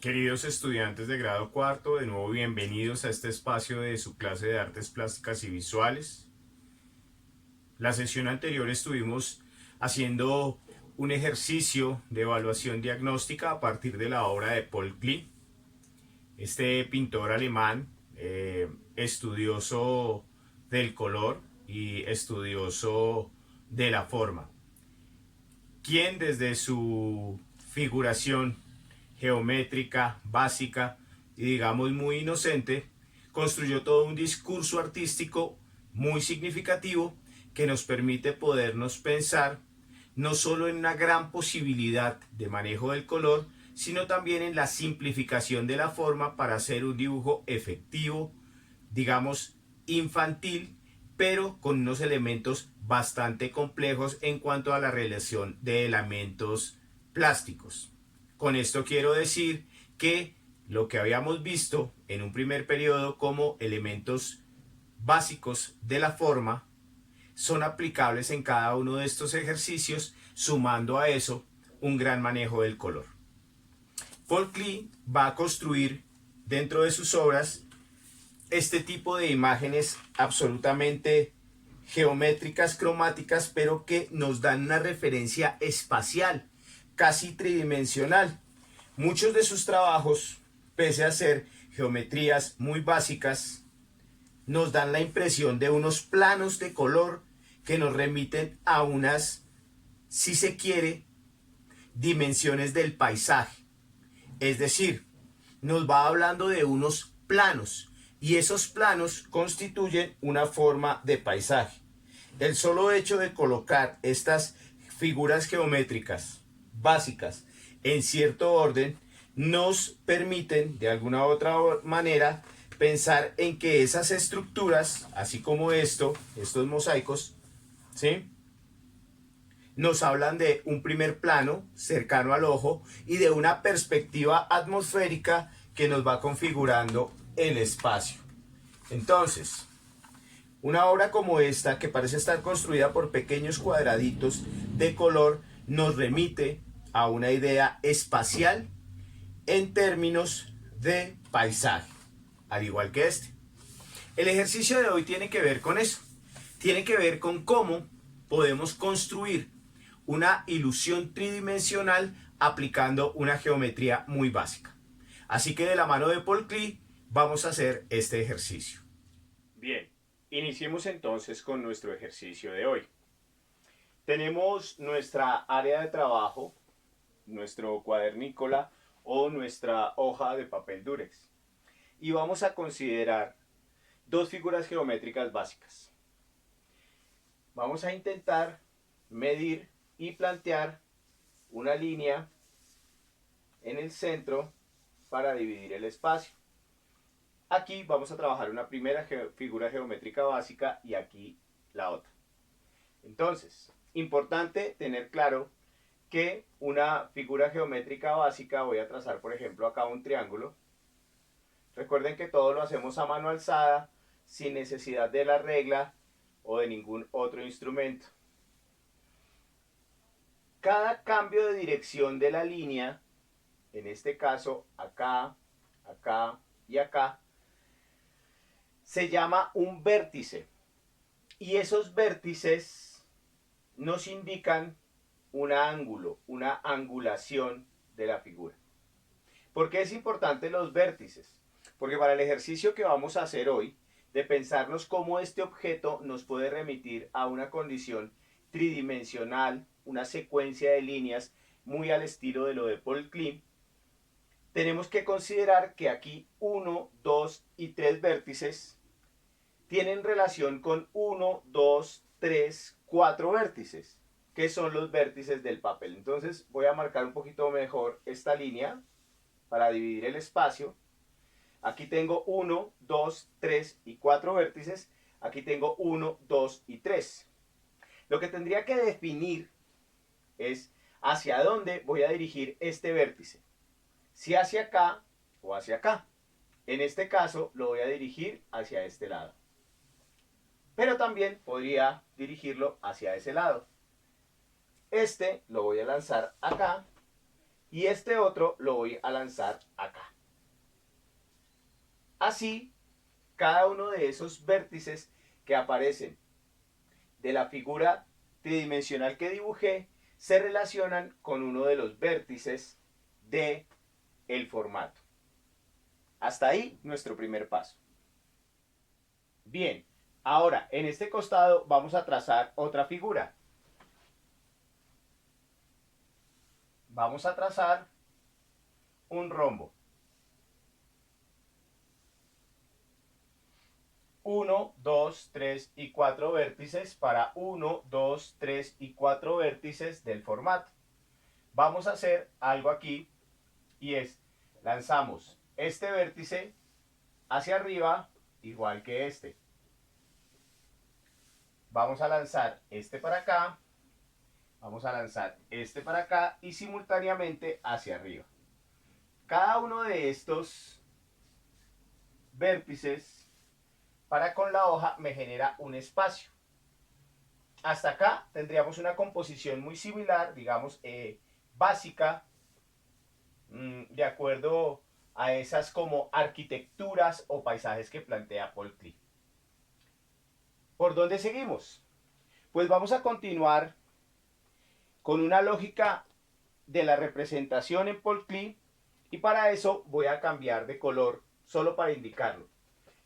Queridos estudiantes de grado cuarto, de nuevo bienvenidos a este espacio de su clase de artes plásticas y visuales. La sesión anterior estuvimos haciendo un ejercicio de evaluación diagnóstica a partir de la obra de Paul Klee, este pintor alemán, estudioso del color y estudioso de la forma, quien desde su figuración geométrica, básica y digamos muy inocente, construyó todo un discurso artístico muy significativo que nos permite podernos pensar no solo en una gran posibilidad de manejo del color, sino también en la simplificación de la forma para hacer un dibujo efectivo, digamos infantil, pero con unos elementos bastante complejos en cuanto a la relación de elementos plásticos. Con esto quiero decir que lo que habíamos visto en un primer periodo como elementos básicos de la forma son aplicables en cada uno de estos ejercicios, sumando a eso un gran manejo del color. Paul Klee va a construir dentro de sus obras este tipo de imágenes absolutamente geométricas, cromáticas, pero que nos dan una referencia espacial, casi tridimensional. Muchos de sus trabajos, pese a ser geometrías muy básicas, nos dan la impresión de unos planos de color que nos remiten a unas, si se quiere, dimensiones del paisaje. Es decir, nos va hablando de unos planos y esos planos constituyen una forma de paisaje. El solo hecho de colocar estas figuras geométricas básicas en cierto orden nos permiten de alguna u otra manera pensar en que esas estructuras, así como estos mosaicos, ¿sí?, nos hablan de un primer plano cercano al ojo y de una perspectiva atmosférica que nos va configurando el espacio. Entonces, una obra como esta, que parece estar construida por pequeños cuadraditos de color, nos remite a una idea espacial en términos de paisaje, al igual que este. El ejercicio de hoy tiene que ver con eso, tiene que ver con cómo podemos construir una ilusión tridimensional aplicando una geometría muy básica. Así que de la mano de Paul Klee vamos a hacer este ejercicio. Bien, iniciemos entonces con nuestro ejercicio de hoy. Tenemos nuestra área de trabajo, nuestro cuadernícola o nuestra hoja de papel durex. Y vamos a considerar dos figuras geométricas básicas. Vamos a intentar medir y plantear una línea en el centro para dividir el espacio. Aquí vamos a trabajar una primera figura geométrica básica y aquí la otra. Entonces, importante tener claro que una figura geométrica básica, voy a trazar por ejemplo acá un triángulo. Recuerden que todo lo hacemos a mano alzada, sin necesidad de la regla o de ningún otro instrumento. Cada cambio de dirección de la línea, en este caso acá, acá y acá, se llama un vértice. Y esos vértices nos indican un ángulo, una angulación de la figura. ¿Por qué es importante los vértices? Porque para el ejercicio que vamos a hacer hoy, de pensarnos cómo este objeto nos puede remitir a una condición tridimensional, una secuencia de líneas muy al estilo de lo de Paul Klee, tenemos que considerar que aquí 1, 2 y 3 vértices tienen relación con 1, 2, 3, 4 vértices, que son los vértices del papel. Entonces voy a marcar un poquito mejor esta línea para dividir el espacio. Aquí tengo 1, 2, 3 y 4 vértices. Aquí tengo 1, 2 y 3. Lo que tendría que definir es hacia dónde voy a dirigir este vértice. Si hacia acá o hacia acá. En este caso lo voy a dirigir hacia este lado. Pero también podría dirigirlo hacia ese lado. Este lo voy a lanzar acá y este otro lo voy a lanzar acá. Así, cada uno de esos vértices que aparecen de la figura tridimensional que dibujé se relacionan con uno de los vértices de el formato. Hasta ahí nuestro primer paso. Bien, ahora en este costado vamos a trazar otra figura. Vamos a trazar un rombo. 1, 2, 3 y 4 vértices para 1, 2, 3 y 4 vértices del formato. Vamos a hacer algo aquí y es, lanzamos este vértice hacia arriba igual que este. Vamos a lanzar este para acá, vamos a lanzar este para acá y simultáneamente hacia arriba. Cada uno de estos vértices para con la hoja me genera un espacio. Hasta acá tendríamos una composición muy similar, digamos, básica, de acuerdo a esas como arquitecturas o paisajes que plantea Paul Klee. ¿Por dónde seguimos? Pues vamos a continuar con una lógica de la representación en Paul Klee y para eso voy a cambiar de color solo para indicarlo.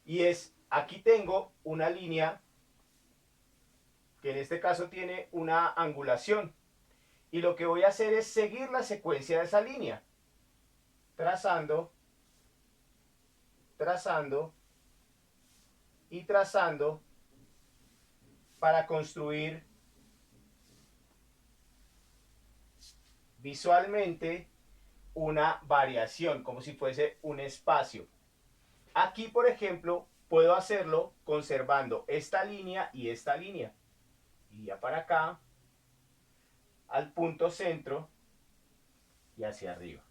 Y es, aquí tengo una línea que en este caso tiene una angulación y lo que voy a hacer es seguir la secuencia de esa línea, trazando, trazando y trazando para construir visualmente una variación, como si fuese un espacio. Aquí, por ejemplo, puedo hacerlo conservando esta línea y esta línea. Y ya para acá, al punto centro y hacia arriba.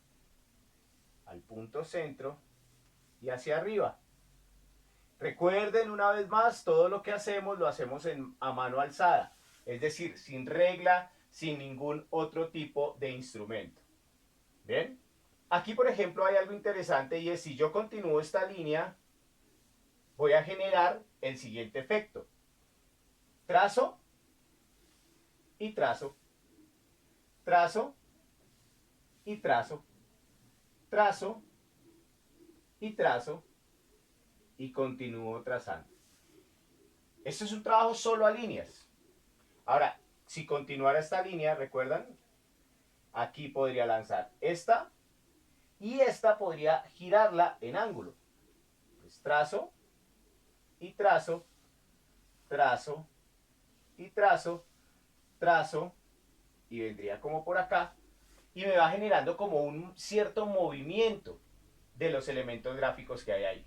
Al punto centro y hacia arriba. Recuerden una vez más, todo lo que hacemos lo hacemos a mano alzada, es decir, sin regla, sin ningún otro tipo de instrumento. ¿Ven? Aquí, por ejemplo, hay algo interesante y es si yo continúo esta línea, voy a generar el siguiente efecto. Trazo y trazo, trazo y trazo, trazo y trazo y continúo trazando. Esto es un trabajo solo a líneas. Ahora, si continuara esta línea, ¿recuerdan? Aquí podría lanzar esta y esta podría girarla en ángulo. Pues trazo y trazo, trazo y trazo, trazo y vendría como por acá y me va generando como un cierto movimiento de los elementos gráficos que hay ahí.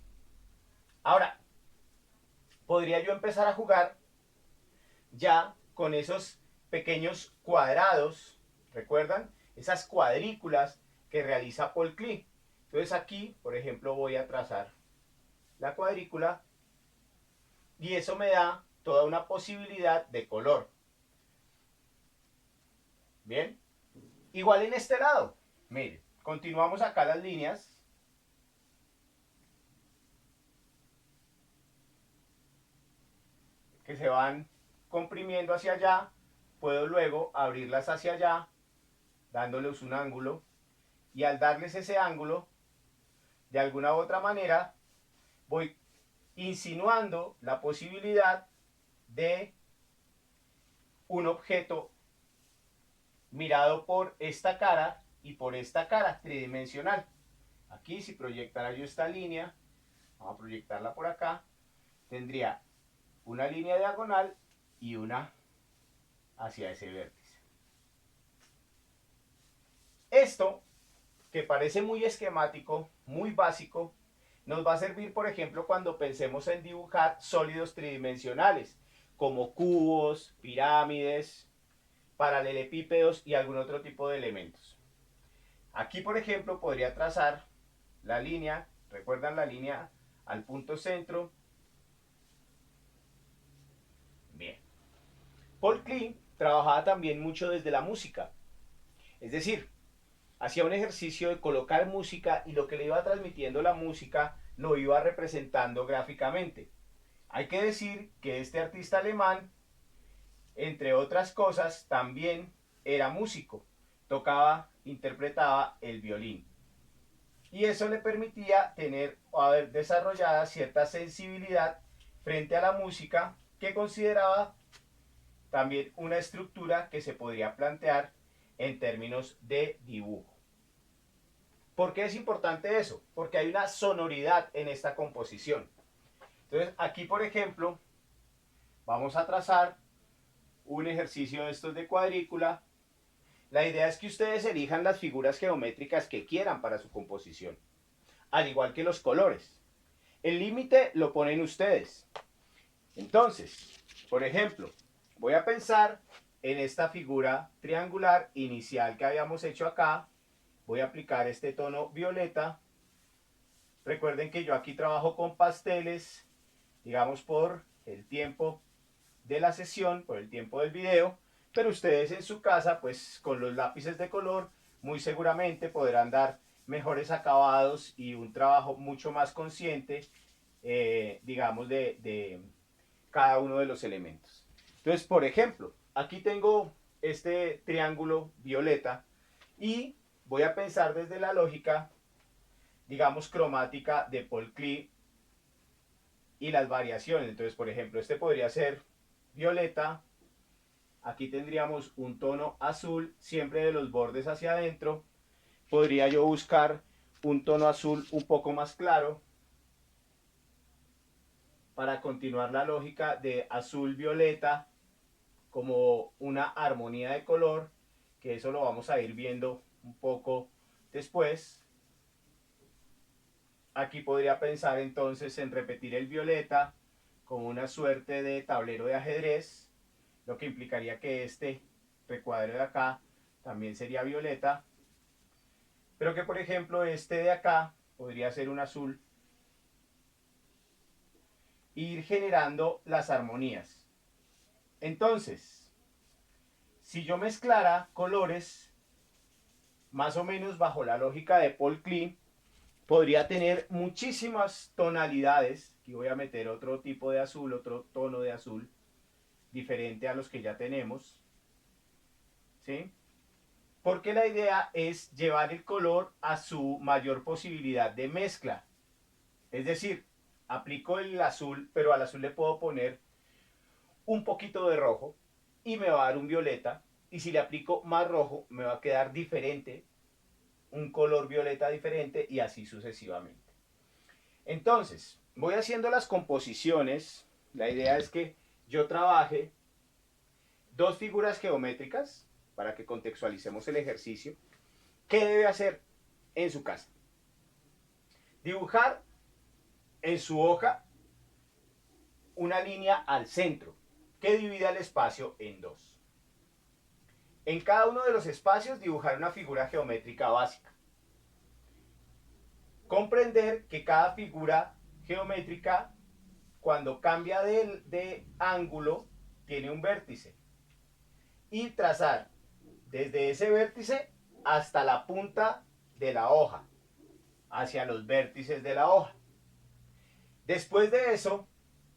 Ahora, podría yo empezar a jugar ya con esos pequeños cuadrados, ¿recuerdan? Esas cuadrículas que realiza Paul Klee. Entonces aquí, por ejemplo, voy a trazar la cuadrícula y eso me da toda una posibilidad de color. Bien, igual en este lado, miren, continuamos acá las líneas. Que se van comprimiendo hacia allá, puedo luego abrirlas hacia allá, dándoles un ángulo, y al darles ese ángulo, de alguna u otra manera, voy insinuando la posibilidad de un objeto mirado por esta cara y por esta cara tridimensional. Aquí, si proyectara yo esta línea, vamos a proyectarla por acá, tendría una línea diagonal y una hacia ese vértice. Esto, que parece muy esquemático, muy básico, nos va a servir, por ejemplo, cuando pensemos en dibujar sólidos tridimensionales, como cubos, pirámides, paralelepípedos y algún otro tipo de elementos. Aquí, por ejemplo, podría trazar la línea, ¿recuerdan la línea al punto centro? Bien. Paul Klee trabajaba también mucho desde la música. Es decir, hacía un ejercicio de colocar música y lo que le iba transmitiendo la música lo iba representando gráficamente. Hay que decir que este artista alemán, entre otras cosas, también era músico, tocaba, interpretaba el violín. Y eso le permitía tener o haber desarrollada cierta sensibilidad frente a la música que consideraba también una estructura que se podría plantear en términos de dibujo. ¿Por qué es importante eso? Porque hay una sonoridad en esta composición. Entonces aquí, por ejemplo, vamos a trazar un ejercicio de estos de cuadrícula. La idea es que ustedes elijan las figuras geométricas que quieran para su composición, al igual que los colores. El límite lo ponen ustedes. Entonces, por ejemplo, voy a pensar en esta figura triangular inicial que habíamos hecho acá. Voy a aplicar este tono violeta. Recuerden que yo aquí trabajo con pasteles, digamos por el tiempo de la sesión, por el tiempo del video, pero ustedes en su casa, pues con los lápices de color, muy seguramente podrán dar mejores acabados y un trabajo mucho más consciente, digamos, de cada uno de los elementos. Entonces, por ejemplo, aquí tengo este triángulo violeta y voy a pensar desde la lógica, digamos, cromática de Paul Klee y las variaciones. Entonces, por ejemplo, este podría ser violeta. Aquí tendríamos un tono azul, siempre de los bordes hacia adentro. Podría yo buscar un tono azul un poco más claro para continuar la lógica de azul-violeta como una armonía de color, que eso lo vamos a ir viendo un poco después. Aquí podría pensar entonces en repetir el violeta como una suerte de tablero de ajedrez, lo que implicaría que este recuadro de acá también sería violeta, pero que por ejemplo este de acá podría ser un azul, e ir generando las armonías. Entonces, si yo mezclara colores más o menos bajo la lógica de Paul Klee, podría tener muchísimas tonalidades. Aquí voy a meter otro tipo de azul, otro tono de azul diferente a los que ya tenemos, ¿sí? Porque la idea es llevar el color a su mayor posibilidad de mezcla. Es decir, aplico el azul, pero al azul le puedo poner un poquito de rojo y me va a dar un violeta. Y si le aplico más rojo, me va a quedar diferente, un color violeta diferente y así sucesivamente. Entonces, voy haciendo las composiciones. La idea es que yo trabaje dos figuras geométricas para que contextualicemos el ejercicio. ¿Qué debe hacer en su casa? Dibujar en su hoja una línea al centro que divida el espacio en dos. En cada uno de los espacios dibujar una figura geométrica básica. Comprender que cada figura geométrica, cuando cambia de ángulo, tiene un vértice. Y trazar desde ese vértice hasta la punta de la hoja, hacia los vértices de la hoja. Después de eso,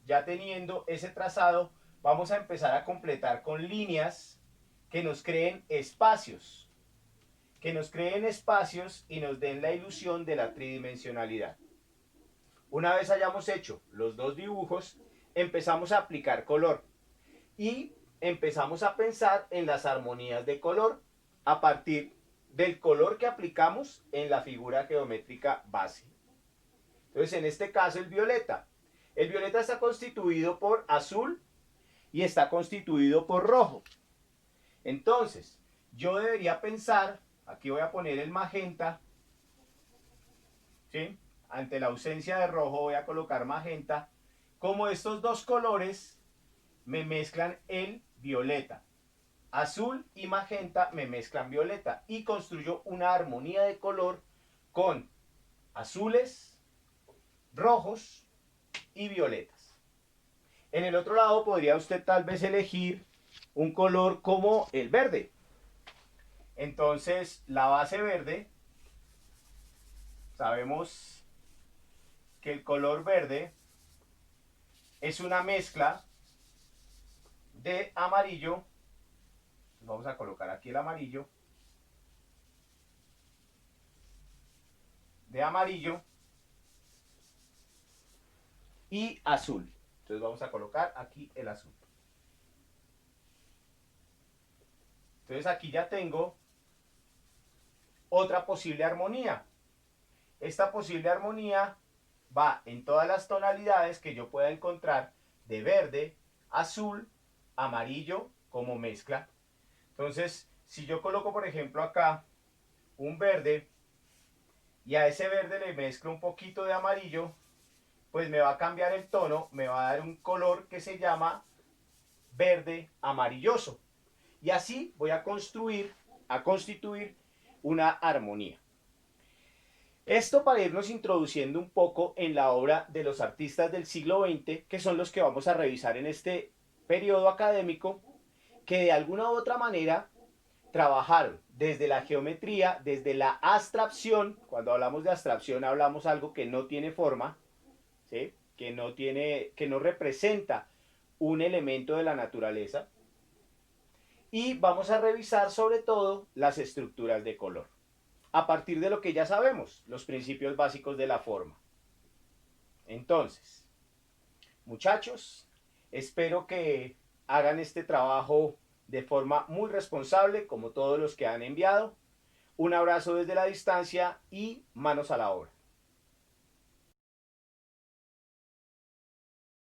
ya teniendo ese trazado, vamos a empezar a completar con líneas que nos creen espacios. Que nos creen espacios y nos den la ilusión de la tridimensionalidad. Una vez hayamos hecho los dos dibujos, empezamos a aplicar color y empezamos a pensar en las armonías de color a partir del color que aplicamos en la figura geométrica base. Entonces, en este caso, el violeta. El violeta está constituido por azul y está constituido por rojo. Entonces, yo debería pensar, aquí voy a poner el magenta, ¿sí? Ante la ausencia de rojo voy a colocar magenta, como estos dos colores me mezclan el violeta. Azul y magenta me mezclan violeta y construyo una armonía de color con azules, rojos y violetas. En el otro lado podría usted tal vez elegir un color como el verde. Entonces, la base verde, sabemos que el color verde es una mezcla de amarillo. Vamos a colocar aquí el amarillo. De amarillo y azul. Entonces vamos a colocar aquí el azul. Entonces aquí ya tengo otra posible armonía. Esta posible armonía va en todas las tonalidades que yo pueda encontrar de verde, azul, amarillo como mezcla. Entonces, si yo coloco por ejemplo acá un verde y a ese verde le mezclo un poquito de amarillo, pues me va a cambiar el tono, me va a dar un color que se llama verde amarilloso. Y así voy a constituir una armonía. Esto para irnos introduciendo un poco en la obra de los artistas del siglo XX, que son los que vamos a revisar en este periodo académico, que de alguna u otra manera trabajaron desde la geometría, desde la abstracción. Cuando hablamos de abstracción hablamos algo que no tiene forma, ¿sí? que no representa un elemento de la naturaleza. Y vamos a revisar sobre todo las estructuras de color, a partir de lo que ya sabemos, los principios básicos de la forma. Entonces, muchachos, espero que hagan este trabajo de forma muy responsable, como todos los que han enviado. Un abrazo desde la distancia y manos a la obra.